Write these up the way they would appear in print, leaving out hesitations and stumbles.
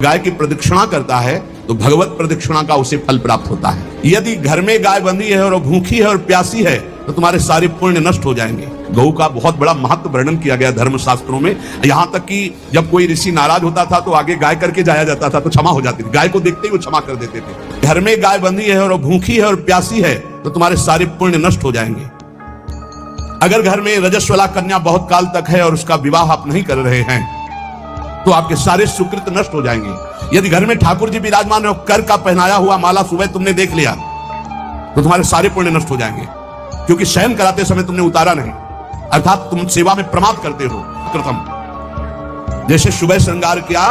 गाय की प्रदक्षिणा करता है तो भगवत प्रदक्षिणा का उसे फल प्राप्त होता है। यदि घर में गाय बंधी है और भूखी है और प्यासी है तो तुम्हारे सारे पुण्य नष्ट हो जाएंगे। गौ का बहुत बड़ा महत्व वर्णन किया गया धर्म शास्त्रों में, यहाँ तक कि जब कोई ऋषि नाराज होता था तो आगे गाय करके जाया जाता था तो क्षमा हो जाती थी। गाय को देखते ही वो क्षमा कर देते थे। घर में गाय बंधी है और भूखी है और प्यासी है तो तुम्हारे सारे पुण्य नष्ट हो जाएंगे। अगर घर में रजस्वला कन्या बहुत काल तक है और उसका विवाह आप नहीं कर रहे हैं तो आपके सारे सुकृत नष्ट हो जाएंगे। यदि घर में ठाकुर जी विराजमान है, कर का पहनाया हुआ माला सुबह तुमने देख लिया तो तुम्हारे सारे पुण्य नष्ट हो जाएंगे, क्योंकि शयन कराते समय तुमने उतारा नहीं, अर्थात तुम सेवा में प्रमाद करते हो। प्रथम जैसे सुबह श्रृंगार किया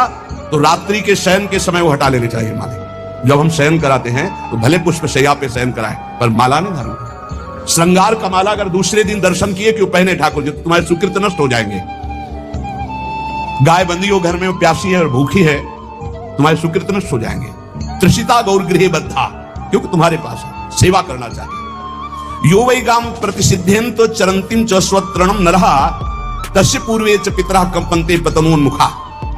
तो रात्रि के शयन के समय वो हटा लेने चाहिए माले। जब हम शयन कराते हैं तो भले पुष्प शैया पे शयन कराएं पर माला नहीं धारण। श्रृंगार का माला अगर दूसरे दिन दर्शन किए क्यों पहने ठाकुर जी, तुम्हारे सुकृत नष्ट हो जाएंगे। गाय बंदी हो घर में, वो प्यासी है और भूखी है, तुम्हारे सुकृत नष्ट हो जाएंगे। त्रिषिता गौर गृह बद्धा, क्योंकि तुम्हारे पास है, सेवा करना चाहिए। यो वै गाम प्रतिसिद्धेन तो चरंतिम च स्वत्रणम नरहा तस्य पूर्वे च पितरा कंपन्ते पतनोन्मुखा।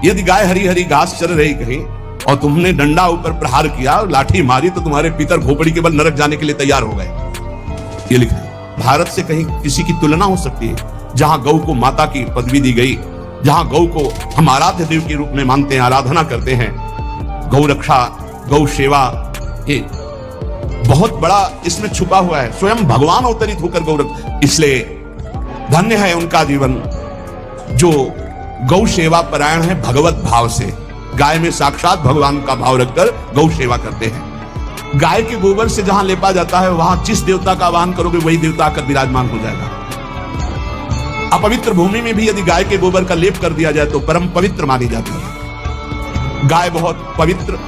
यदि गाय हरी हरी घास चर रही कहीं और तुमने डंडा ऊपर प्रहार किया और लाठी मारी तो तुम्हारे पितर खोपड़ी के बल नरक जाने के लिए तैयार हो गए। ये लिखा है। भारत से कहीं किसी की तुलना हो सकती है जहां गौ को माता की पदवी दी गई, जहां गौ को हम आराध्य देव के रूप में मानते हैं, आराधना करते हैं। गौ रक्षा, गौ सेवा, ये बहुत बड़ा इसमें छुपा हुआ है। स्वयं भगवान अवतरित होकर गौ रक्षा, इसलिए धन्य है उनका जीवन जो गौ सेवा परायण है भगवत भाव से। गाय में साक्षात भगवान का भाव रखकर गौ सेवा करते हैं। गाय के गोबर से जहां लेपा जाता है वहां जिस देवता का आह्वान करोगे वही देवता आकर विराजमान हो जाएगा। अपवित्र भूमि में भी यदि गाय के गोबर का लेप कर दिया जाए तो परम पवित्र मानी जाती है। गाय बहुत पवित्र,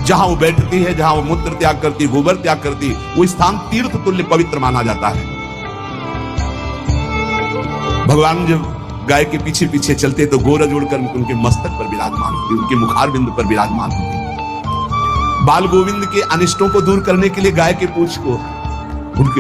जहां वो बैठती है, जहां वो मूत्र त्याग करती, गोबर त्याग करती, वो स्थान तीर्थ तुल्य पवित्र माना जाता है। भगवान जब गाय के पीछे पीछे चलते तो गोरज उड़कर उनके मस्तक पर विराजमान होती, उनके मुखार बिंदु पर विराजमान होती। बाल गोविंद के अनिष्टों को दूर करने के लिए गाय के पूंछ को उनके